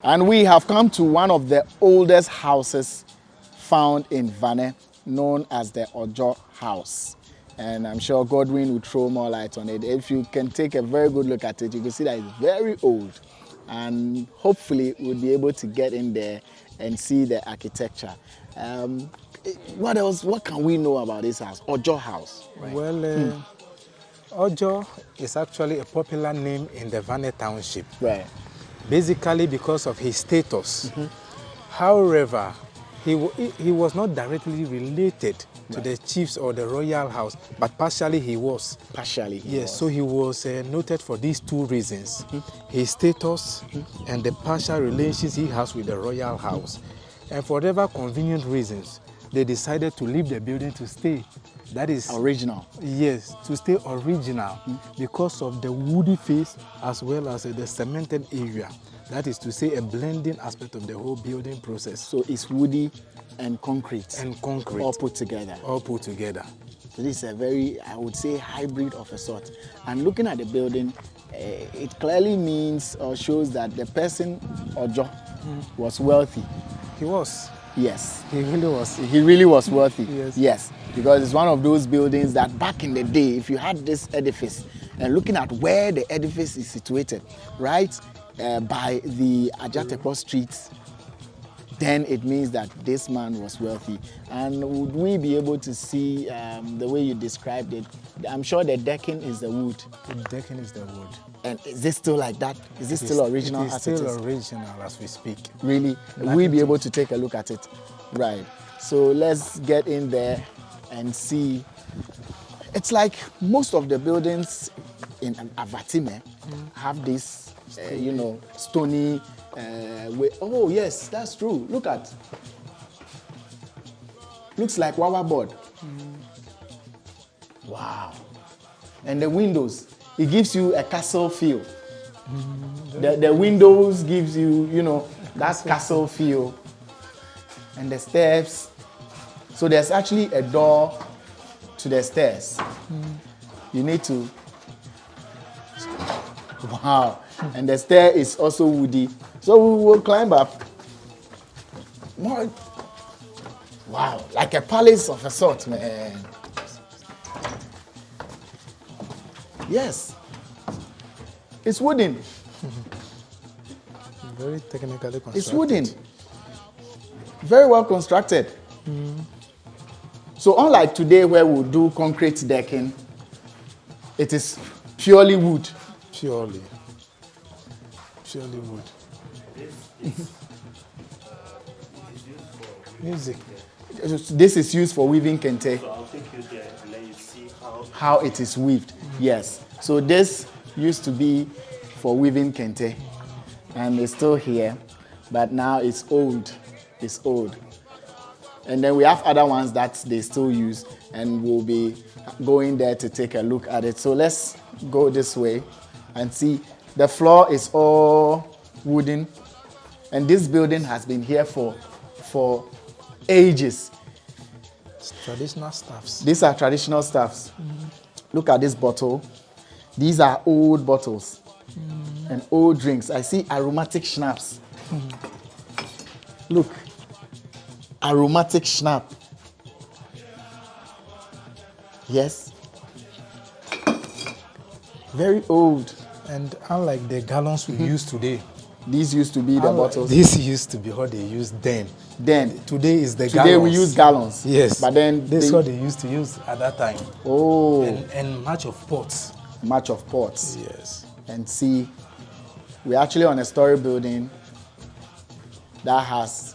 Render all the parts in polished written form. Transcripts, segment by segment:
And we have come to one of the oldest houses found in Vane, known as the OJOR House. And I'm sure Godwin will throw more light on it. If you can take a very good look at it, you can see that it's very old. And hopefully we'll be able to get in there and see the architecture. What else? What can we know about this house? OJOR House. Right? Well, OJOR is actually a popular name in the Vane Township. Right. Basically because of his status. However, he was not directly related to the chiefs or the royal house, but partially he was. Partially he was. So he was noted for these two reasons. His status and the partial relations he has with the royal house. And for whatever convenient reasons, they decided to leave the building to stay. That is original. Yes, to stay original because of the woody face as well as the cemented area. That is to say a blending aspect of the whole building process. So it's woody and concrete. And concrete. All put together. All put together. So this is a very, I would say, hybrid of a sort. And looking at the building, it clearly means or shows that the person, OJOR, was wealthy. He was. Yes. He really was. He really was wealthy. Yes. Yes. Because it's one of those buildings that back in the day, if you had this edifice, and looking at where the edifice is situated, right, by the Ajatepo streets, then it means that this man was wealthy. And would we be able to see the way you described it? I'm sure the decking is the wood. The decking is the wood. And is this still like that? Is this still original? It is still original as we speak. Really? Will we be able to take a look at it? Right. So let's get in there and see. It's like most of the buildings in Avatime have this, stony way. Oh yes, that's true. Look at. Looks like Wawa board. Wow. And the windows, it gives you a castle feel. The windows gives you, that castle feel. And the steps. So there's actually a door to the stairs. You need to. Wow. And the stair is also woody. So we will climb up. More. Wow. Like a palace of a sort, man. Yes. It's wooden. Very technically constructed. It's wooden. Very well constructed. So unlike today where we do concrete decking, it is purely wood. Purely wood. Music. This is used for weaving kente. So I'll take you there and let you see how it is weaved. Yes. So this used to be for weaving kente, and it's still here, but now it's old. It's old. And then we have other ones that they still use, and we'll be going there to take a look at it. So let's go this way and see. The floor is all wooden, and this building has been here for ages. It's traditional stuffs. These are traditional stuffs. Look at this bottle. These are old bottles and old drinks. I see aromatic schnapps. Look, aromatic schnapps. Yes. Very old. And unlike the gallons we use today, these used to be the bottles. This used to be what they used then. Today is the today gallons. We use gallons. Yes. But then this is what they used to use at that time. Oh. And much of pots. Much of pots. Yes. And see, we're actually on a story building that has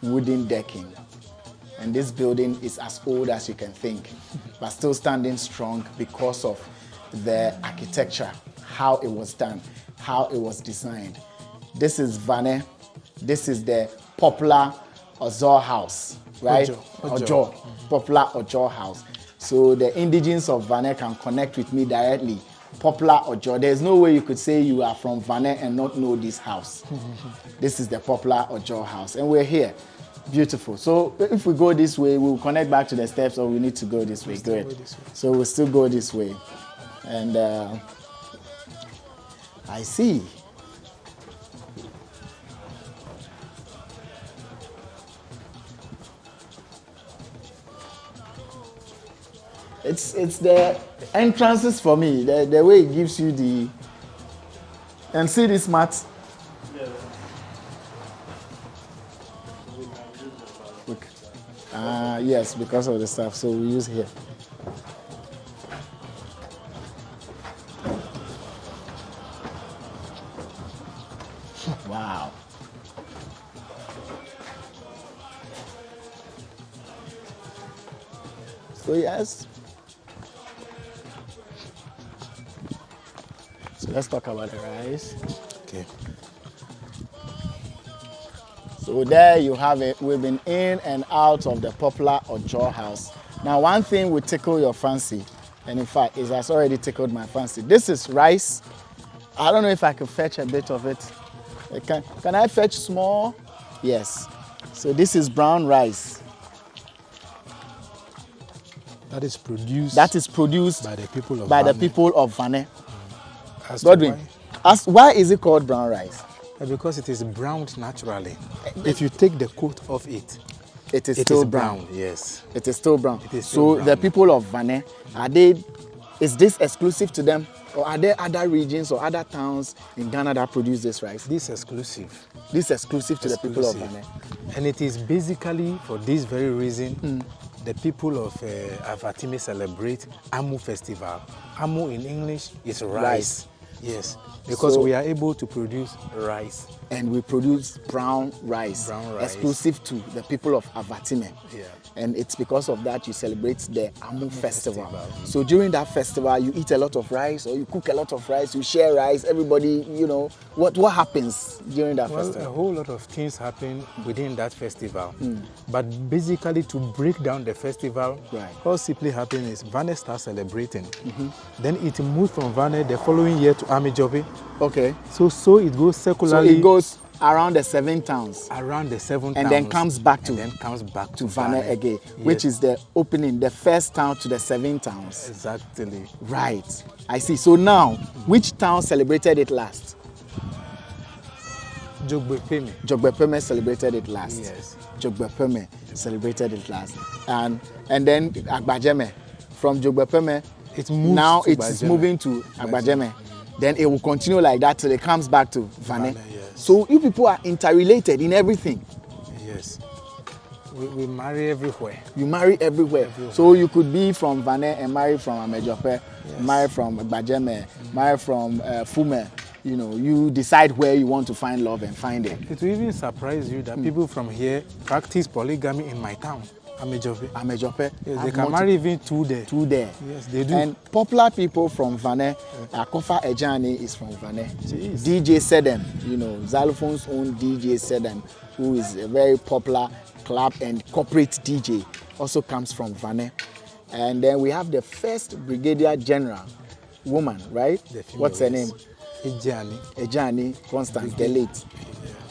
wooden decking. And this building is as old as you can think, but still standing strong because of the architecture, how it was done, how it was designed. This is Vane. This is the popular OJOR House, right? OJOR. Popular OJOR House. So the indigenes of Vane can connect with me directly. Popular OJOR. There's no way you could say you are from Vane and not know this house. This is the popular OJOR House, and we're here. Beautiful. So if we go this way, we'll connect back to the steps, or we need to go this way. Good. So we'll still go this way. And I see. It's the entrances for me, the way it gives you the, and see this mat. Yes, because of the stuff, so we use here. Wow. So yes. So let's talk about the rice. Okay. So there you have it. We've been in and out of the popular OJOR house. Now one thing will tickle your fancy, and in fact it has already tickled my fancy. This is rice. I don't know if I could fetch a bit of it. Can I fetch small? Yes. So this is brown rice. That is produced. That is produced by the people of by Vane. the people of Vane. As to Godwin, why is it called brown rice? Because it is browned naturally. If you take the coat off it, it is still brown. Yes. It is still brown. It is still so brown. The people of Vane, is this exclusive to them? Or are there other regions or other towns in Ghana that produce this rice? This exclusive. This is exclusive to the people of Vane. And it is basically for this very reason the people of Avatime celebrate Amu festival. Amu in English is rice. Yes, because So- we are able to produce rice. And we produce brown rice, Brown rice. exclusive to the people of Avatime. Yeah. And it's because of that you celebrate the Amu festival. festival. So during that festival, you eat a lot of rice or you cook a lot of rice, you share rice, everybody, what happens during that Well, a festival? whole lot of things happen within that festival. But basically, to break down the festival, Right. what simply happens is Vane starts celebrating. Then it moves from Vane the following year to Amijobi. Okay. So it goes So circularly it goes around the 7 towns around the 7 and towns. then comes back to, And then comes back to Vane again, which Yes, is the opening, the first town to the 7 towns. exactly. Right. I see. So now, which town celebrated it last? Jogbepeme. Jogbepeme celebrated it last. Yes. Jogbepeme celebrated it last. And then Agbajeme. From Jogbepeme, It moves now to it's Bajeme. moving to Agbajeme. Then it will continue like that till it comes back to Vane. Vane, yes. So you people are interrelated in everything. Yes. We marry everywhere. You marry everywhere. So you could be from Vane and marry from Amejope, marry from Bajeme, marry from Fume. You decide where you want to find love and find it. It will even surprise you that people from here practice polygamy in my town, Amijobi. Amejope. Yes, have they can marry even two there. two there. Yes, they do. And popular people from Vane, Akofa Ejani is from Vane. Jeez. DJ Sedem, Xylophone's own DJ Sedem, who is a very popular club and corporate DJ, also comes from Vane. And then we have the first Brigadier General woman, right? The female, What's her yes. name? Ejani. Ejani Constance, the late.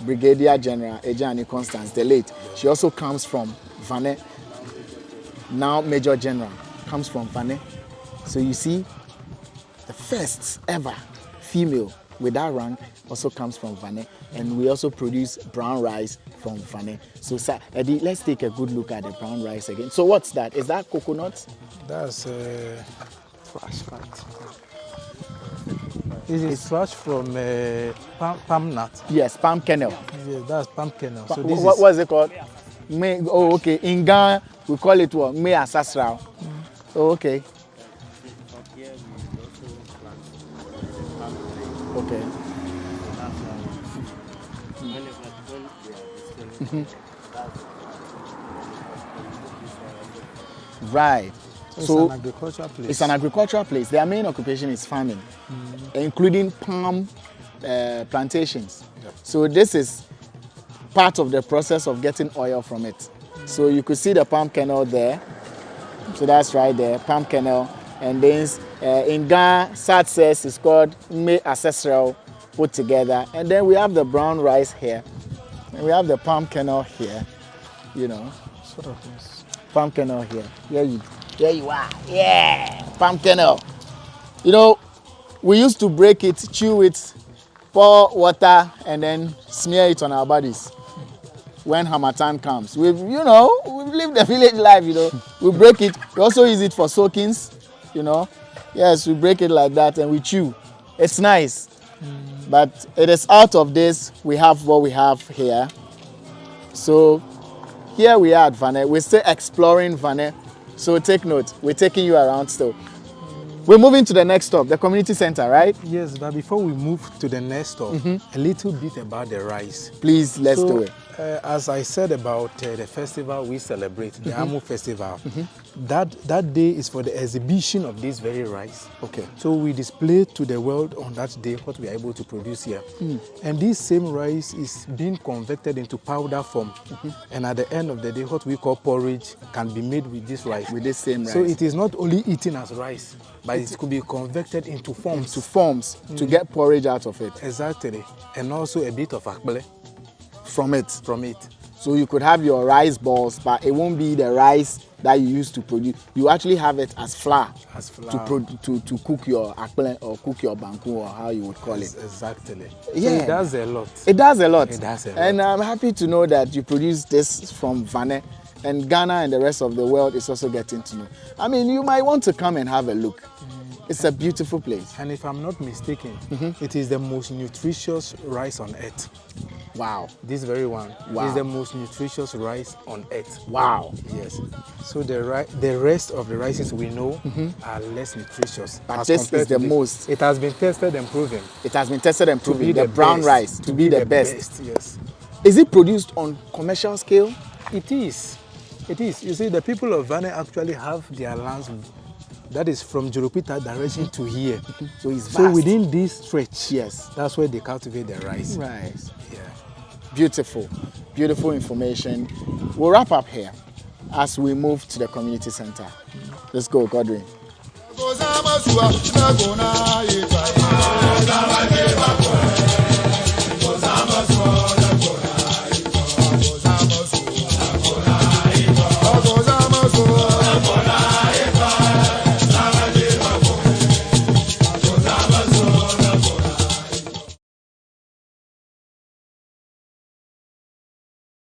Brigadier General Ejani Constance, the late. She also comes from Vane. Now Major General comes from Vane. So you see, the first ever female with that rank also comes from Vane. And we also produce brown rice from Vane. So sir, Eddie, let's take a good look at the brown rice again. So what's that? Is that coconut? That's trash cut. This is trash from palm nut. Yes, palm kernel. Yes, that's palm kernel. So this What is was it called? Okay. In Ghana, we call it what? Me asasrao. Oh, okay. Okay. Right. it's So an agricultural place. it's an agricultural place. Their main occupation is farming, including palm plantations. Yep. So this is part of the process of getting oil from it. So you could see the palm kernel there. So that's right there, palm kernel. And then in Ghana, sad says it's called me ancestral put together. And then we have the brown rice here. And we have the palm kernel here, Sort of yes. palm kernel here. Here you are. Yeah, palm kernel. We used to break it, chew it, pour water, and then smear it on our bodies. when Hamatan comes. We live the village life, We break it. We also use it for soakings, Yes, we break it like that and we chew. It's nice. But it is out of this, we have what we have here. So here we are at Vane. We're still exploring Vane. So take note, we're taking you around still. We're moving to the next stop, the community center, right? Yes, but before we move to the next stop, a little bit about the rice. Please, let's do it. As I said about the festival we celebrate, the Amu Festival, that day is for the exhibition of this very rice. Okay. So we display to the world on that day what we are able to produce here. And this same rice is being converted into powder form. And at the end of the day, what we call porridge can be made with this rice. With this same rice. So it is not only eaten as rice, but it could be converted into forms. To get porridge out of it. Exactly. And also a bit of akbele. From it. So you could have your rice balls, but it won't be the rice that you used to produce. You actually have it as flour. To cook your akbele or cook your banku or how you would call it. Exactly. Yeah. So it does a lot. It does a lot. And I'm happy to know that you produce this from Vane, and Ghana and the rest of the world is also getting to know. I mean, you might want to come and have a look. It's a beautiful place. And if I'm not mistaken, it is the most nutritious rice on earth. Wow. This very one is the most nutritious rice on earth. Wow. Yes. So the rest of the rices we know are less nutritious. But this is the most. It has been tested and proven. It has been tested and proven. The brown best. rice to be the best. Yes. Is it produced on commercial scale? It is. It is. You see, the people of Vane actually have their lands that is from Joropita direction to here. So it's vast. So within this stretch, yes, that's where they cultivate the rice. Rice. Yeah. Beautiful. Beautiful information. We'll wrap up here as we move to the community center. Let's go, Godwin.